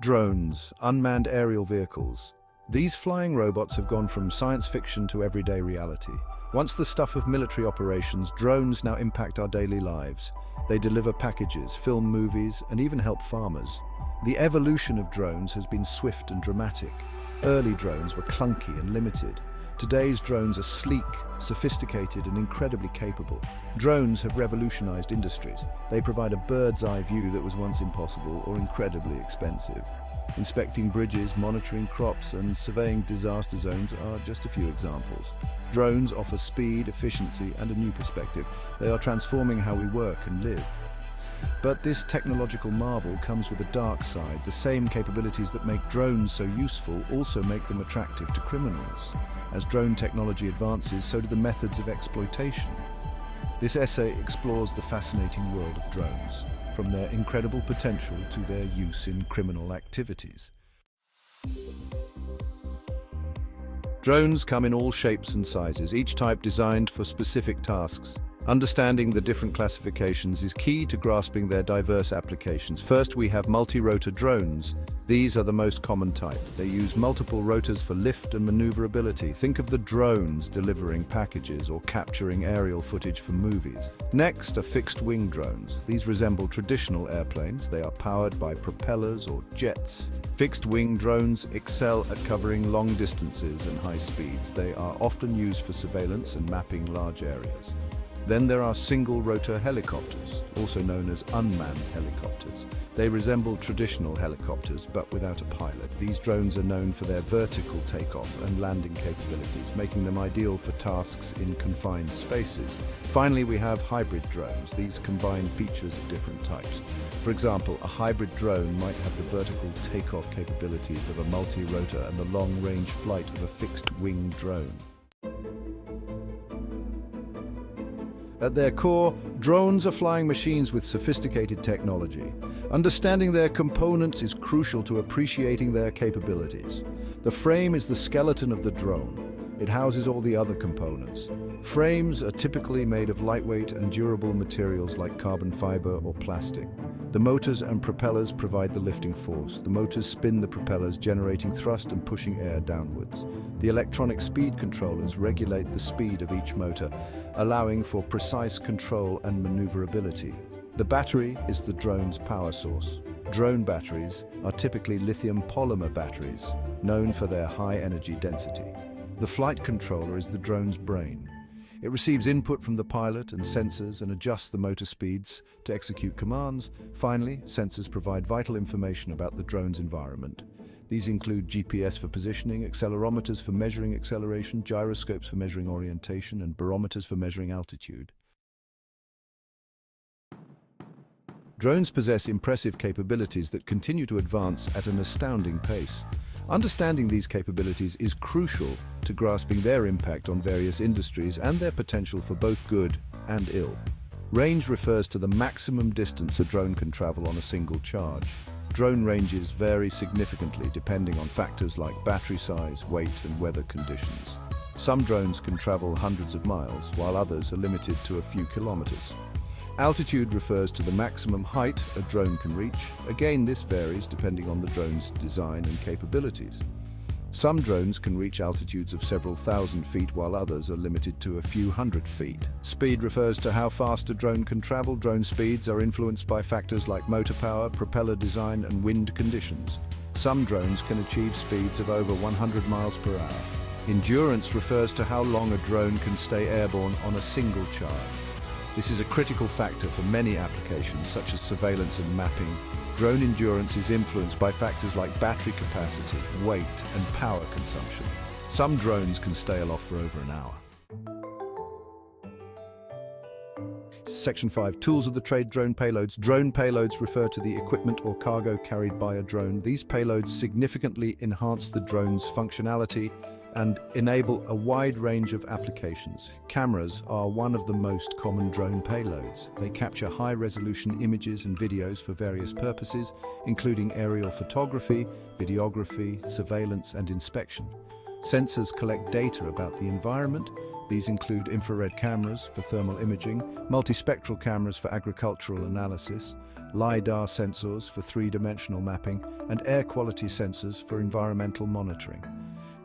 Drones, unmanned aerial vehicles. These flying robots have gone from science fiction to everyday reality. Once the stuff of military operations, drones now impact our daily lives. They deliver packages, film movies, and even help farmers. The evolution of drones has been swift and dramatic. Early drones were clunky and limited. Today's drones are sleek, sophisticated, and incredibly capable. Drones have revolutionized industries. They provide a bird's-eye view that was once impossible or incredibly expensive. Inspecting bridges, monitoring crops, and surveying disaster zones are just a few examples. Drones offer speed, efficiency, and a new perspective. They are transforming how we work and live. But this technological marvel comes with a dark side. The same capabilities that make drones so useful also make them attractive to criminals. As drone technology advances, so do the methods of exploitation. This essay explores the fascinating world of drones, from their incredible potential to their use in criminal activities. Drones come in all shapes and sizes, each type designed for specific tasks. Understanding the different classifications is key to grasping their diverse applications. First, we have multi-rotor drones. These are the most common type. They use multiple rotors for lift and maneuverability. Think of the drones delivering packages or capturing aerial footage for movies. Next are fixed-wing drones. These resemble traditional airplanes. They are powered by propellers or jets. Fixed-wing drones excel at covering long distances and high speeds. They are often used for surveillance and mapping large areas. Then there are single-rotor helicopters, also known as unmanned helicopters. They resemble traditional helicopters, but without a pilot. These drones are known for their vertical takeoff and landing capabilities, making them ideal for tasks in confined spaces. Finally, we have hybrid drones. These combine features of different types. For example, a hybrid drone might have the vertical takeoff capabilities of a multi-rotor and the long-range flight of a fixed-wing drone. At their core, drones are flying machines with sophisticated technology. Understanding their components is crucial to appreciating their capabilities. The frame is the skeleton of the drone. It houses all the other components. Frames are typically made of lightweight and durable materials like carbon fiber or plastic. The motors and propellers provide the lifting force. The motors spin the propellers, generating thrust and pushing air downwards. The electronic speed controllers regulate the speed of each motor, allowing for precise control and maneuverability. The battery is the drone's power source. Drone batteries are typically lithium polymer batteries, known for their high energy density. The flight controller is the drone's brain. It receives input from the pilot and sensors and adjusts the motor speeds to execute commands. Finally, sensors provide vital information about the drone's environment. These include GPS for positioning, accelerometers for measuring acceleration, gyroscopes for measuring orientation, and barometers for measuring altitude. Drones possess impressive capabilities that continue to advance at an astounding pace. Understanding these capabilities is crucial to grasping their impact on various industries and their potential for both good and ill. Range refers to the maximum distance a drone can travel on a single charge. Drone ranges vary significantly depending on factors like battery size, weight, and weather conditions. Some drones can travel hundreds of miles, while others are limited to a few kilometers. Altitude refers to the maximum height a drone can reach. Again, this varies depending on the drone's design and capabilities. Some drones can reach altitudes of several thousand feet, while others are limited to a few hundred feet. Speed refers to how fast a drone can travel. Drone speeds are influenced by factors like motor power, propeller design, and wind conditions. Some drones can achieve speeds of over 100 miles per hour. Endurance refers to how long a drone can stay airborne on a single charge. This is a critical factor for many applications, such as surveillance and mapping. Drone endurance is influenced by factors like battery capacity, weight, and power consumption. Some drones can stay aloft for over an hour. Section 5. Tools of the trade. Drone payloads. Drone payloads refer to the equipment or cargo carried by a drone. These payloads significantly enhance the drone's functionality and enable a wide range of applications. Cameras are one of the most common drone payloads. They capture high-resolution images and videos for various purposes, including aerial photography, videography, surveillance, and inspection. Sensors collect data about the environment. These include infrared cameras for thermal imaging, multispectral cameras for agricultural analysis, LiDAR sensors for three-dimensional mapping, and air quality sensors for environmental monitoring.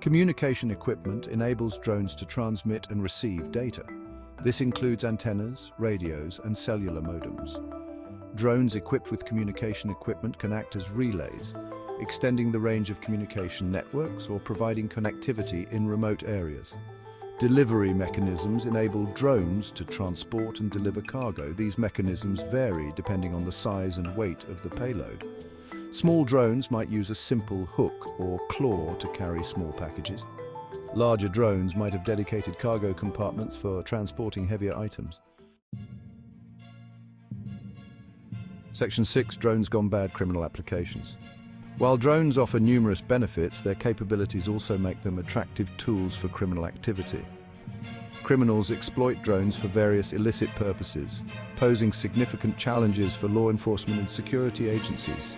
Communication equipment enables drones to transmit and receive data. This includes antennas, radios, and cellular modems. Drones equipped with communication equipment can act as relays, extending the range of communication networks or providing connectivity in remote areas. Delivery mechanisms enable drones to transport and deliver cargo. These mechanisms vary depending on the size and weight of the payload. Small drones might use a simple hook or claw to carry small packages. Larger drones might have dedicated cargo compartments for transporting heavier items. Section 6. Drones gone bad: criminal applications. While drones offer numerous benefits, their capabilities also make them attractive tools for criminal activity. Criminals exploit drones for various illicit purposes, posing significant challenges for law enforcement and security agencies.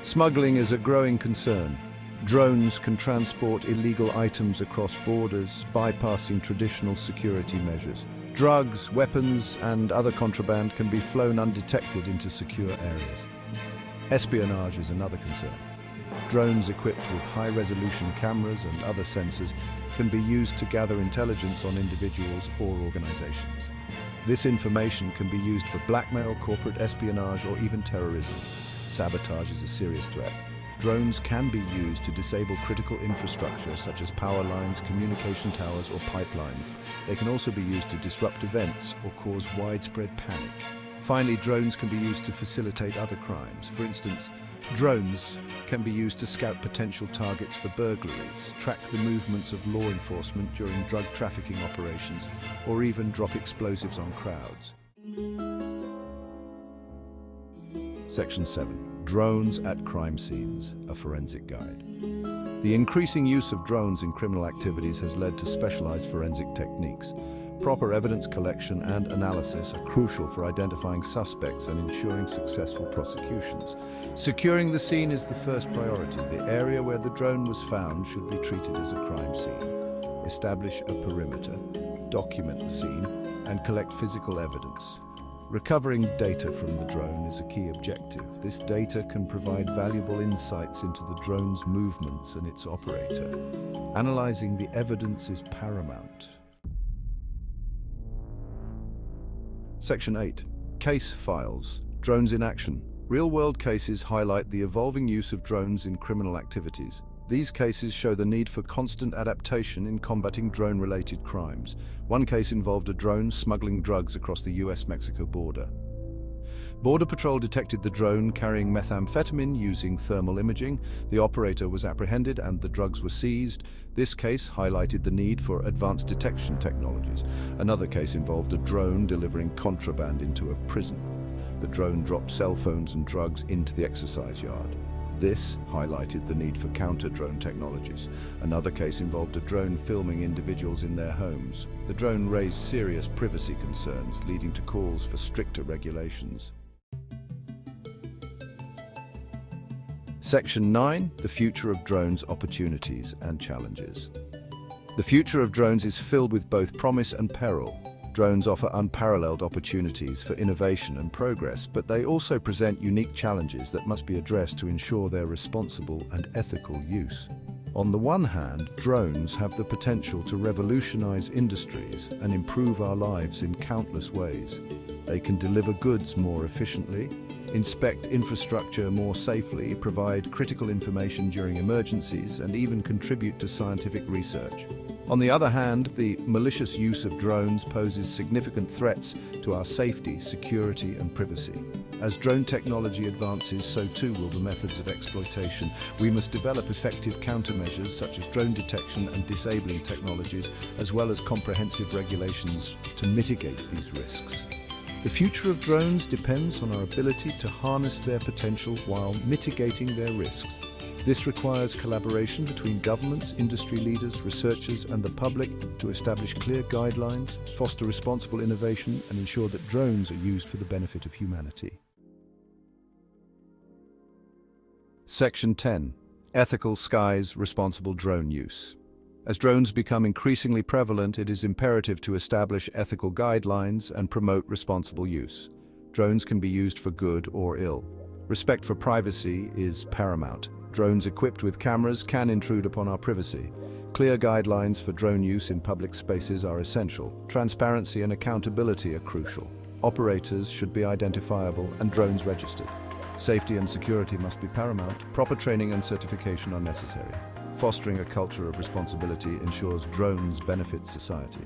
Smuggling is a growing concern. Drones can transport illegal items across borders, bypassing traditional security measures. Drugs, weapons, and other contraband can be flown undetected into secure areas. Espionage is another concern. Drones equipped with high-resolution cameras and other sensors can be used to gather intelligence on individuals or organizations. This information can be used for blackmail, corporate espionage, or even terrorism. Sabotage is a serious threat. Drones can be used to disable critical infrastructure such as power lines, communication towers, or pipelines. They can also be used to disrupt events or cause widespread panic. Finally, drones can be used to facilitate other crimes. For instance, drones can be used to scout potential targets for burglaries, track the movements of law enforcement during drug trafficking operations, or even drop explosives on crowds. Section 7. Drones at crime scenes, a forensic guide. The increasing use of drones in criminal activities has led to specialized forensic techniques. Proper evidence collection and analysis are crucial for identifying suspects and ensuring successful prosecutions. Securing the scene is the first priority. The area where the drone was found should be treated as a crime scene. Establish a perimeter, document the scene, and collect physical evidence. Recovering data from the drone is a key objective. This data can provide valuable insights into the drone's movements and its operator. Analyzing the evidence is paramount. Section 8. Case files. Drones in action. Real-world cases highlight the evolving use of drones in criminal activities. These cases show the need for constant adaptation in combating drone-related crimes. One case involved a drone smuggling drugs across the US-Mexico border. Border Patrol detected the drone carrying methamphetamine using thermal imaging. The operator was apprehended and the drugs were seized. This case highlighted the need for advanced detection technologies. Another case involved a drone delivering contraband into a prison. The drone dropped cell phones and drugs into the exercise yard. This highlighted the need for counter-drone technologies. Another case involved a drone filming individuals in their homes. The drone raised serious privacy concerns, leading to calls for stricter regulations. Section 9. The future of drones: opportunities and challenges. The future of drones is filled with both promise and peril. Drones offer unparalleled opportunities for innovation and progress, but they also present unique challenges that must be addressed to ensure their responsible and ethical use. On the one hand, drones have the potential to revolutionize industries and improve our lives in countless ways. They can deliver goods more efficiently, inspect infrastructure more safely, provide critical information during emergencies, and even contribute to scientific research. On the other hand, the malicious use of drones poses significant threats to our safety, security, and privacy. As drone technology advances, so too will the methods of exploitation. We must develop effective countermeasures such as drone detection and disabling technologies, as well as comprehensive regulations to mitigate these risks. The future of drones depends on our ability to harness their potential while mitigating their risks. This requires collaboration between governments, industry leaders, researchers, and the public to establish clear guidelines, foster responsible innovation, and ensure that drones are used for the benefit of humanity. Section 10. Ethical skies: responsible drone use. As drones become increasingly prevalent, it is imperative to establish ethical guidelines and promote responsible use. Drones can be used for good or ill. Respect for privacy is paramount. Drones equipped with cameras can intrude upon our privacy. Clear guidelines for drone use in public spaces are essential. Transparency and accountability are crucial. Operators should be identifiable and drones registered. Safety and security must be paramount. Proper training and certification are necessary. Fostering a culture of responsibility ensures drones benefit society.